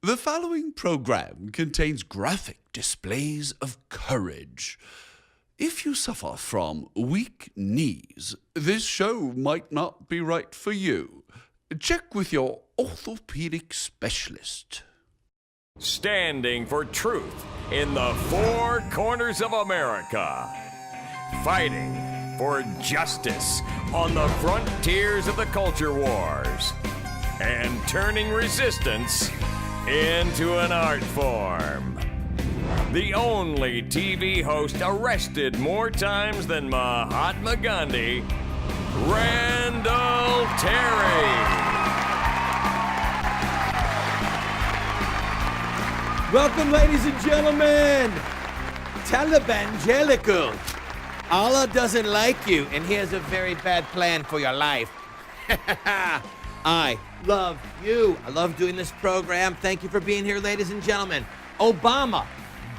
The following program contains graphic displays of courage. If you suffer from weak knees, this show might not be right for you. Check with your orthopedic specialist. Standing for truth in the four corners of America. Fighting for justice on the frontiers of the culture wars. And turning resistance into an art form. The only TV host arrested more times than Mahatma Gandhi, Randall Terry. Welcome, ladies and gentlemen. Televangelical. Allah doesn't like you, and he has a very bad plan for your life. I love you. I love doing this program. Thank you for being here, ladies and gentlemen. Obama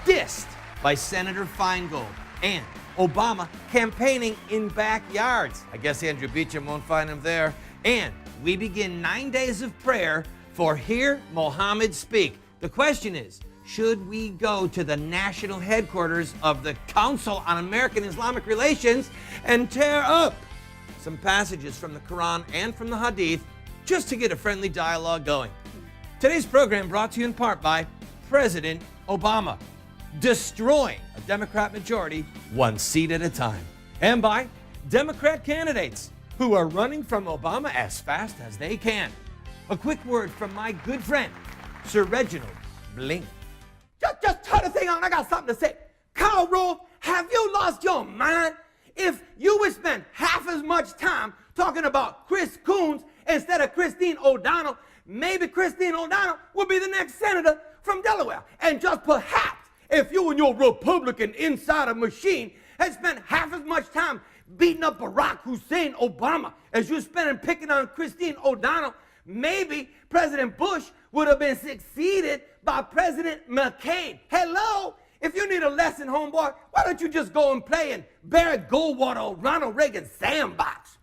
dissed by Senator Feingold, and Obama campaigning in backyards. I guess Andrew Beecham won't find him there. And we begin 9 days of prayer for Hear Mohammed Speak. The question is, should we go to the national headquarters of the Council on American Islamic Relations and tear up some passages from the Koran and from the Hadith just to get a friendly dialogue going? Today's program brought to you in part by President Obama, destroying a Democrat majority one seat at a time, and by Democrat candidates who are running from Obama as fast as they can. A quick word from my good friend, Sir Reginald Bling. Just turn the thing on. I got something to say. Carl Rove, have you lost your mind? If you would spend half as much time talking about Chris Coons instead of Christine O'Donnell, maybe Christine O'Donnell will be the next senator from Delaware. And just perhaps, if you and your Republican insider machine had spent half as much time beating up Barack Hussein Obama as you're spending picking on Christine O'Donnell, maybe President Bush would have been succeeded by President McCain. Hello? If you need a lesson, homeboy, why don't you just go and play in Barry Goldwater or Ronald Reagan sandbox?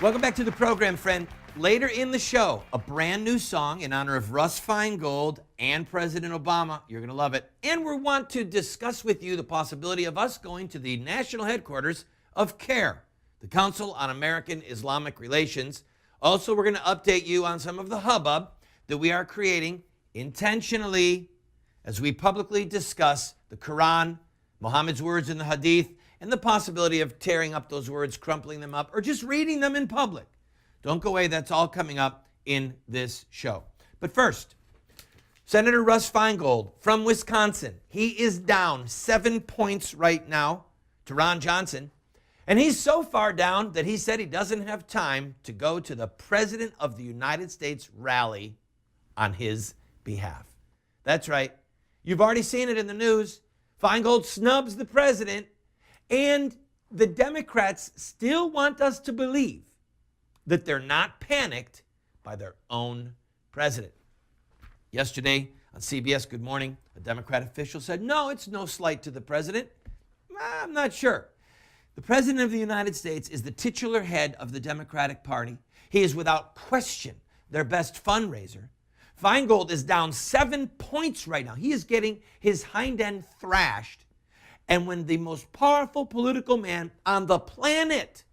Welcome back to the program, friend. Later in the show, a brand new song in honor of Russ Feingold and President Obama. You're going to love it. And we want to discuss with you the possibility of us going to the national headquarters of CARE, the Council on American Islamic Relations. Also, we're going to update you on some of the hubbub that we are creating intentionally as we publicly discuss the Quran, Muhammad's words in the Hadith, and the possibility of tearing up those words, crumpling them up, or just reading them in public. Don't go away. That's all coming up in this show. But first, Senator Russ Feingold from Wisconsin. He is down 7 points right now to Ron Johnson. And he's so far down that he said he doesn't have time to go to the President of the United States rally on his behalf. That's right. You've already seen it in the news. Feingold snubs the president, and the Democrats still want us to believe that they're not panicked by their own president. Yesterday on CBS Good Morning, a Democrat official said, no, it's no slight to the president. I'm not sure. The President of the United States is the titular head of the Democratic Party. He is without question their best fundraiser. Feingold is down 7 points right now. He is getting his hind end thrashed. And when the most powerful political man on the planet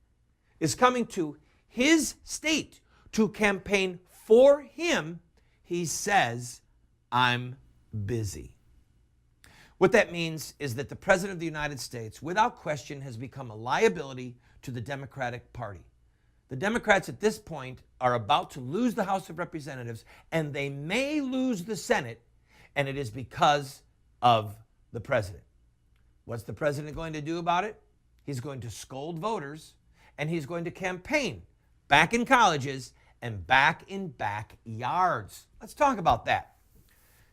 is coming to his state to campaign for him, he says, I'm busy. What that means is that the President of the United States, without question, has become a liability to the Democratic Party. The Democrats at this point are about to lose the House of Representatives, and they may lose the Senate, and it is because of the president. What's the president going to do about it? He's going to scold voters, and he's going to campaign back in colleges and back in backyards. Let's talk about that.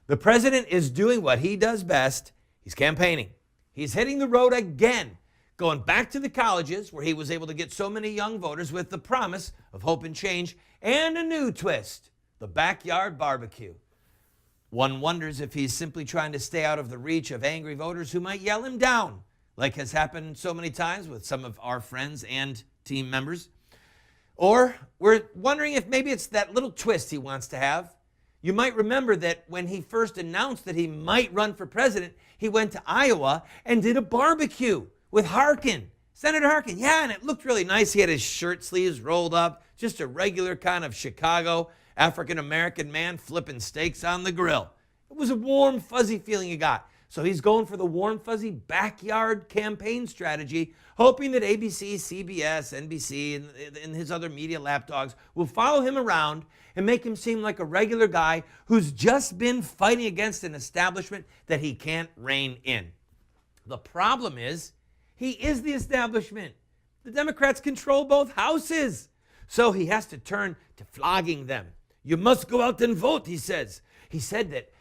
The president is doing what he does best. He's campaigning. He's hitting the road again, going back to the colleges where he was able to get so many young voters with the promise of hope and change, and a new twist, the backyard barbecue. One wonders if he's simply trying to stay out of the reach of angry voters who might yell him down, like has happened so many times with some of our friends and team members. Or we're wondering if maybe it's that little twist he wants to have. You might remember that when he first announced that he might run for president, he went to Iowa and did a barbecue with Harkin, Senator Harkin. Yeah, and it looked really nice. He had his shirt sleeves rolled up, just a regular kind of Chicago African-American man flipping steaks on the grill. It was a warm, fuzzy feeling you got. So he's going for the warm, fuzzy backyard campaign strategy, hoping that ABC, CBS, NBC, and his other media lapdogs will follow him around and make him seem like a regular guy who's just been fighting against an establishment that he can't rein in. The problem is, he is the establishment. The Democrats control both houses. So he has to turn to flogging them. You must go out and vote, he says. He said that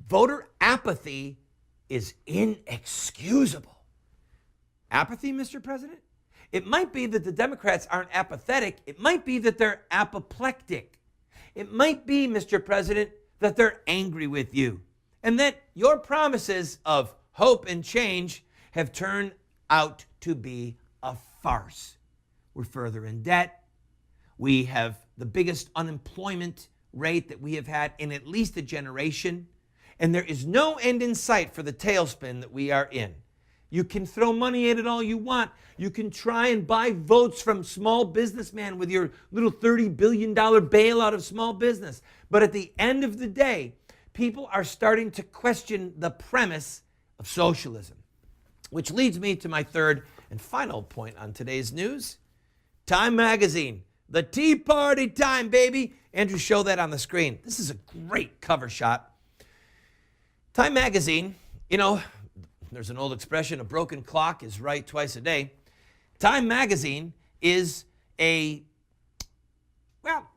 voter apathy is inexcusable. Apathy, Mr. President? It might be that the Democrats aren't apathetic. It might be that they're apoplectic. It might be, Mr. President, that they're angry with you and that your promises of hope and change have turned out to be a farce. We're further in debt. We have the biggest unemployment rate that we have had in at least a generation. And there is no end in sight for the tailspin that we are in. You can throw money at it all you want. You can try and buy votes from small businessmen with your little $30 billion bailout of small business. But at the end of the day, people are starting to question the premise of socialism. Which leads me to my third and final point on today's news. Time Magazine. The Tea Party time, baby. Andrew, show that on the screen. This is a great cover shot. Time Magazine, you know, there's an old expression, a broken clock is right twice a day. Time Magazine is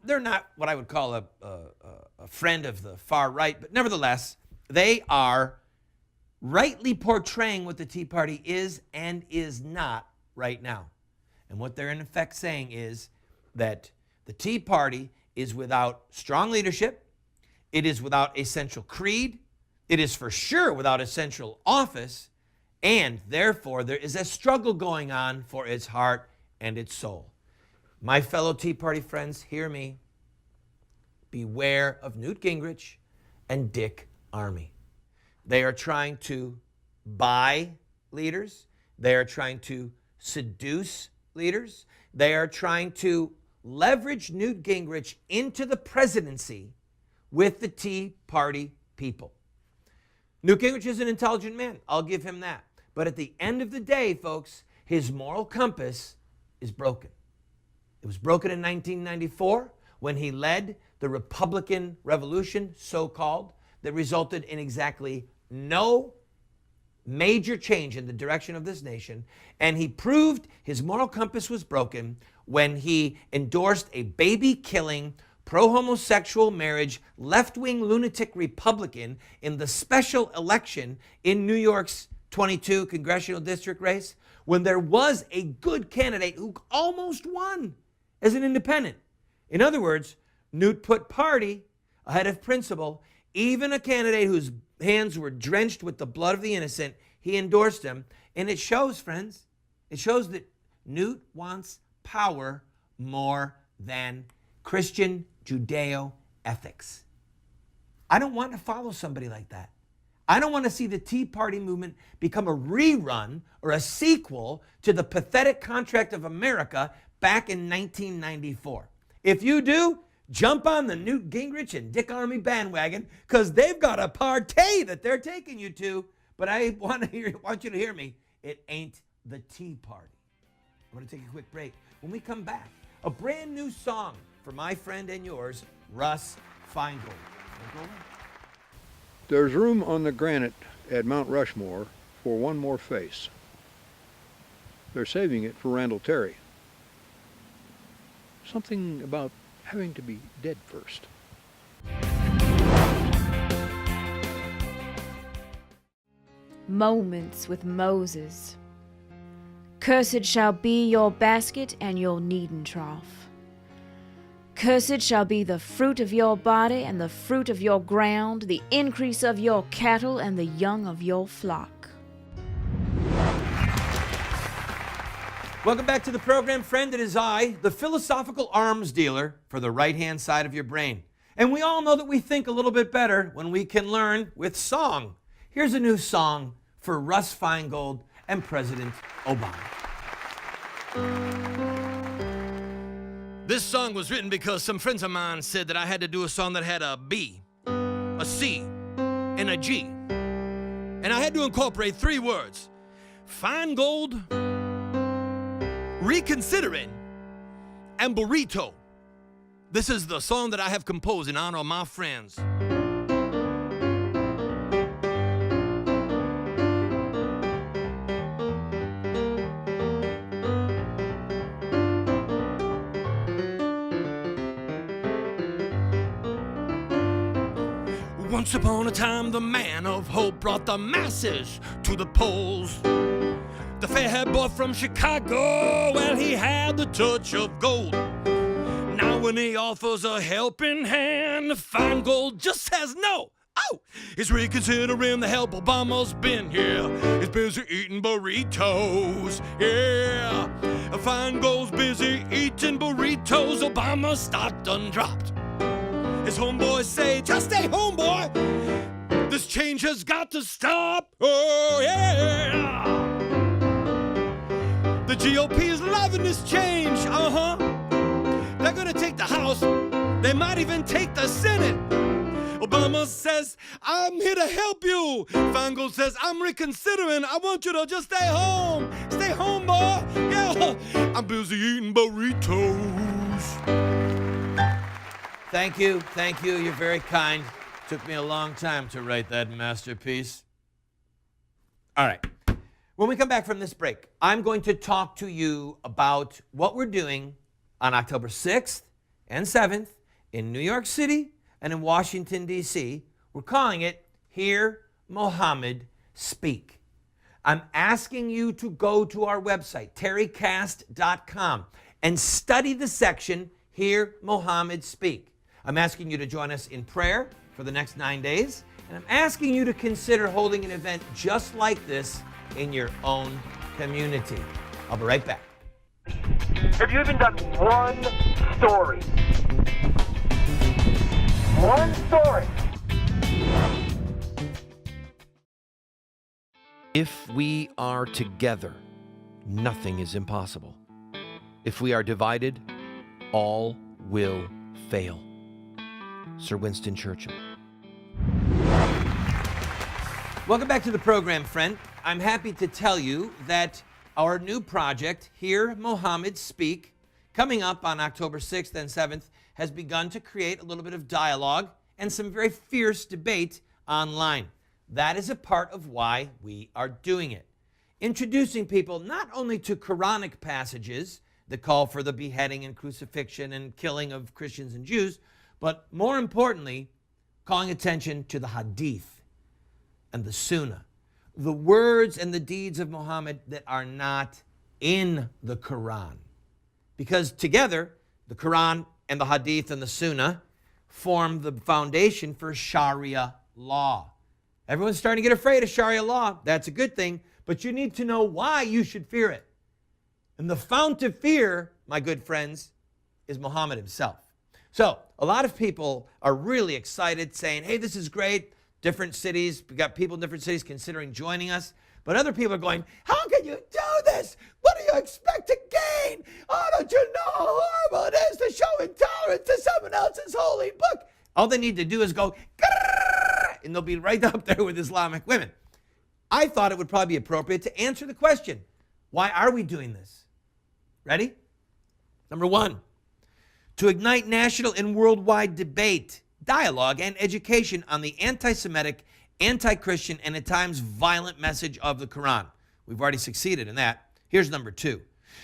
they're not what I would call a friend of the far right, but nevertheless, they are rightly portraying what the Tea Party is and is not right now. And what they're in effect saying is that the Tea Party is without strong leadership, it is without a central creed, it is for sure without a central office, and therefore there is a struggle going on for its heart and its soul. My fellow Tea Party friends, hear me. Beware of Newt Gingrich and Dick Armey. They are trying to buy leaders. They are trying to seduce leaders. They are trying to leverage Newt Gingrich into the presidency with the Tea Party people. Newt Gingrich is an intelligent man. I'll give him that. But at the end of the day, folks, his moral compass is broken. It was broken in 1994 when he led the Republican Revolution, so-called, that resulted in exactly no major change in the direction of this nation. And he proved his moral compass was broken when he endorsed a baby-killing, pro-homosexual marriage, left-wing lunatic Republican in the special election in New York's 22 congressional district race, when there was a good candidate who almost won as an independent. In other words, Newt put party ahead of principle. Even a candidate whose hands were drenched with the blood of the innocent, he endorsed him. And it shows, friends, it shows that Newt wants power more than Christian Judeo ethics. I don't want to follow somebody like that. I don't want to see the Tea Party movement become a rerun or a sequel to the pathetic contract of America back in 1994. If you do, jump on the Newt Gingrich and Dick Armey bandwagon, because they've got a party that they're taking you to. But I want you to hear me. It ain't the Tea Party. I'm going to take a quick break. When we come back, a brand new song for my friend and yours, Russ Feingold. There's room on the granite at Mount Rushmore for one more face. They're saving it for Randall Terry. Something about having to be dead first. Moments with Moses. Cursed shall be your basket and your kneading trough. Cursed shall be the fruit of your body and the fruit of your ground, the increase of your cattle and the young of your flock. Welcome back to the program, friend. It is I, the philosophical arms dealer for the right-hand side of your brain. And we all know that we think a little bit better when we can learn with song. Here's a new song for Russ Feingold and President Obama. This song was written because some friends of mine said that I had to do a song that had a B, a C, and a G. And I had to incorporate 3 words: Feingold, reconsidering, and burrito. This is the song that I have composed in honor of my friends. Once upon a time, the man of hope brought the masses to the polls. The fair-haired boy from Chicago, well, he had the touch of gold. Now when he offers a helping hand, Feingold just says no. Oh, he's reconsidering the help. Obama's been here. He's busy eating burritos. Yeah, Feingold's busy eating burritos. Obama's stock done dropped. His homeboys say, just stay home, boy. This change has got to stop. Oh, yeah. The GOP is loving this change. They're going to take the House. They might even take the Senate. Obama says, I'm here to help you. Feingold says, I'm reconsidering. I want you to just stay home. Stay home, boy. Yeah, I'm busy eating burritos. Thank you. Thank you. You're very kind. Took me a long time to write that masterpiece. All right. When we come back from this break, I'm going to talk to you about what we're doing on October 6th and 7th in New York City and in Washington, D.C. We're calling it Hear Mohammed Speak. I'm asking you to go to our website, terrycast.com, and study the section Hear Mohammed Speak. I'm asking you to join us in prayer for the next 9 days, and I'm asking you to consider holding an event just like this in your own community. I'll be right back. Have you even done one story? One story. If we are together, nothing is impossible. If we are divided, all will fail. Sir Winston Churchill. Welcome back to the program, friend. I'm happy to tell you that our new project, Hear Mohammed Speak, coming up on October 6th and 7th, has begun to create a little bit of dialogue and some very fierce debate online. That is a part of why we are doing it. Introducing people not only to Quranic passages that call for the beheading and crucifixion and killing of Christians and Jews, but more importantly, calling attention to the Hadith and the Sunnah, the words and the deeds of Muhammad that are not in the Quran. Because together, the Quran and the Hadith and the Sunnah form the foundation for Sharia law. Everyone's starting to get afraid of Sharia law. That's a good thing, but you need to know why you should fear it. And the fount of fear, my good friends, is Muhammad himself. So a lot of people are really excited, saying, hey, this is great. Different cities, we got people in different cities considering joining us. But other people are going, how can you do this? What do you expect to gain? Oh, don't you know how horrible it is to show intolerance to someone else's holy book? All they need to do is go, and they'll be right up there with Islamic women. I thought it would probably be appropriate to answer the question, why are we doing this? Ready? Number one, to ignite national and worldwide debate, dialogue, and education on the anti-Semitic, anti-Christian, and at times violent message of the Quran. We've already succeeded in that. Here's number two,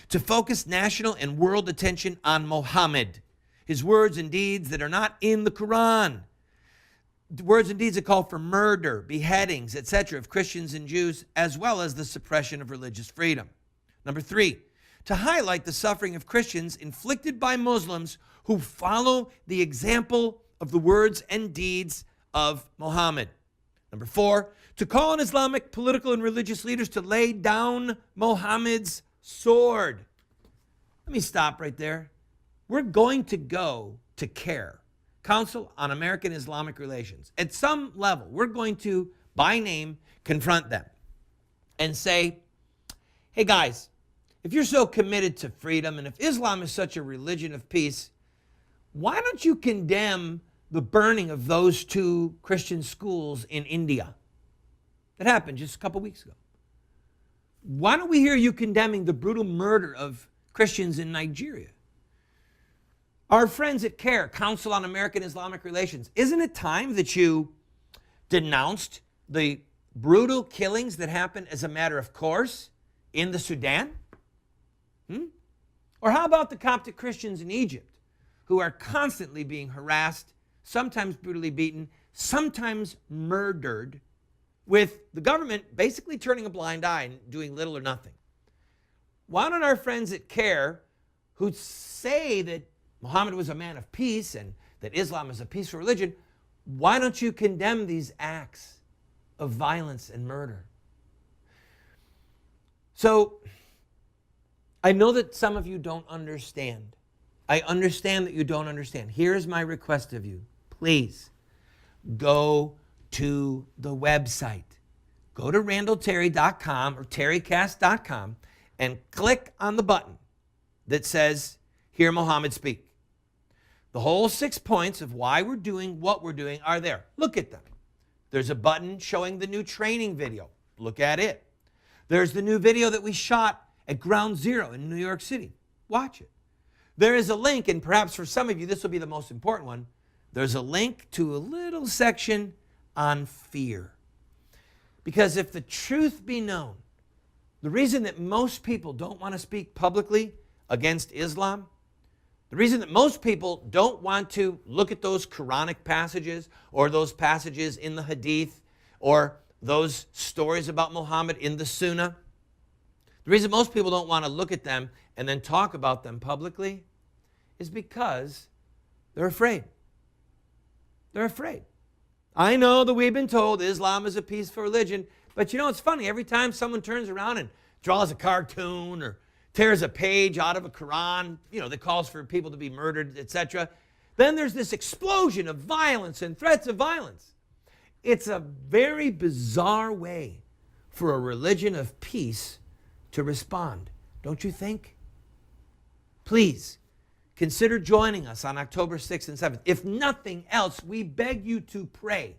to focus national and world attention on Muhammad, his words and deeds that are not in the Quran. Words and deeds that call for murder, beheadings, etc. of Christians and Jews, as well as the suppression of religious freedom. Number three, to highlight the suffering of Christians inflicted by Muslims who follow the example of the words and deeds of Muhammad. Number four, to call on Islamic political and religious leaders to lay down Muhammad's sword. Let me stop right there. We're going to go to CARE, Council on American Islamic Relations. At some level, we're going to, by name, confront them and say, hey guys, if you're so committed to freedom and if Islam is such a religion of peace, why don't you condemn the burning of those 2 Christian schools in India? That happened just a couple weeks ago. Why don't we hear you condemning the brutal murder of Christians in Nigeria? Our friends at CARE, Council on American Islamic Relations, isn't it time that you denounced the brutal killings that happened as a matter of course in the Sudan? Or how about the Coptic Christians in Egypt who are constantly being harassed, sometimes brutally beaten, sometimes murdered, with the government basically turning a blind eye and doing little or nothing? Why don't our friends at CARE, who say that Muhammad was a man of peace and that Islam is a peaceful religion, why don't you condemn these acts of violence and murder? So, I know that some of you don't understand. I understand that you don't understand. Here's my request of you. Please, go to the website. Go to randallterry.com or terrycast.com and click on the button that says, Hear Muhammad Speak. The whole 6 points of why we're doing what we're doing are there. Look at them. There's a button showing the new training video. Look at it. There's the new video that we shot at Ground Zero in New York City. Watch it. There is a link, and perhaps for some of you this will be the most important one. There's a link to a little section on fear. Because if the truth be known, the reason that most people don't want to speak publicly against Islam, the reason that most people don't want to look at those Quranic passages or those passages in the Hadith or those stories about Muhammad in the Sunnah, the reason most people don't want to look at them and then talk about them publicly is because they're afraid. They're afraid. I know that we've been told Islam is a peaceful religion, but you know, it's funny. Every time someone turns around and draws a cartoon or tears a page out of a Koran, that calls for people to be murdered, etc., then there's this explosion of violence and threats of violence. It's a very bizarre way for a religion of peace to respond, don't you think? Please, consider joining us on October 6th and 7th. If nothing else, we beg you to pray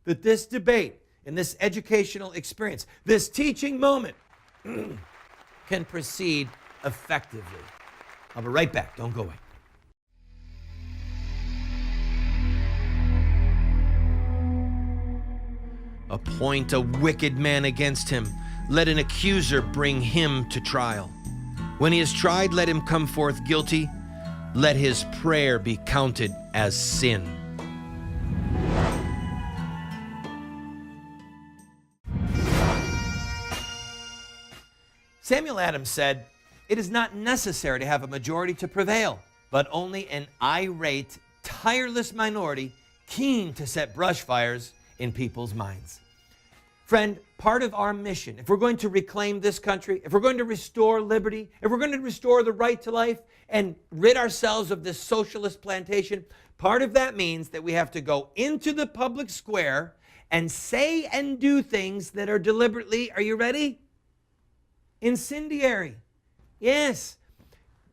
that this debate and this educational experience, this teaching moment, can proceed effectively. I'll be right back. Don't go away. Appoint a wicked man against him. Let an accuser bring him to trial. When he is tried, let him come forth guilty. Let his prayer be counted as sin. Samuel Adams said, "It is not necessary to have a majority to prevail, but only an irate, tireless minority keen to set brush fires in people's minds." Friend, part of our mission, if we're going to reclaim this country, if we're going to restore liberty, if we're going to restore the right to life and rid ourselves of this socialist plantation, part of that means that we have to go into the public square and say and do things that are deliberately, are you ready? Incendiary. Yes.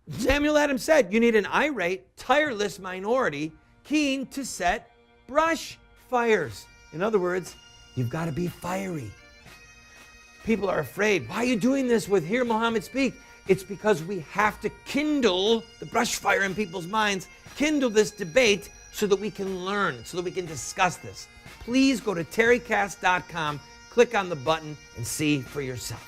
Samuel Adams said, you need an irate, tireless minority keen to set brush fires. In other words, you've got to be fiery. People are afraid. Why are you doing this with Hear Muhammad Speak? It's because we have to kindle the brush fire in people's minds, kindle this debate so that we can learn, so that we can discuss this. Please go to terrycast.com, click on the button, and see for yourself.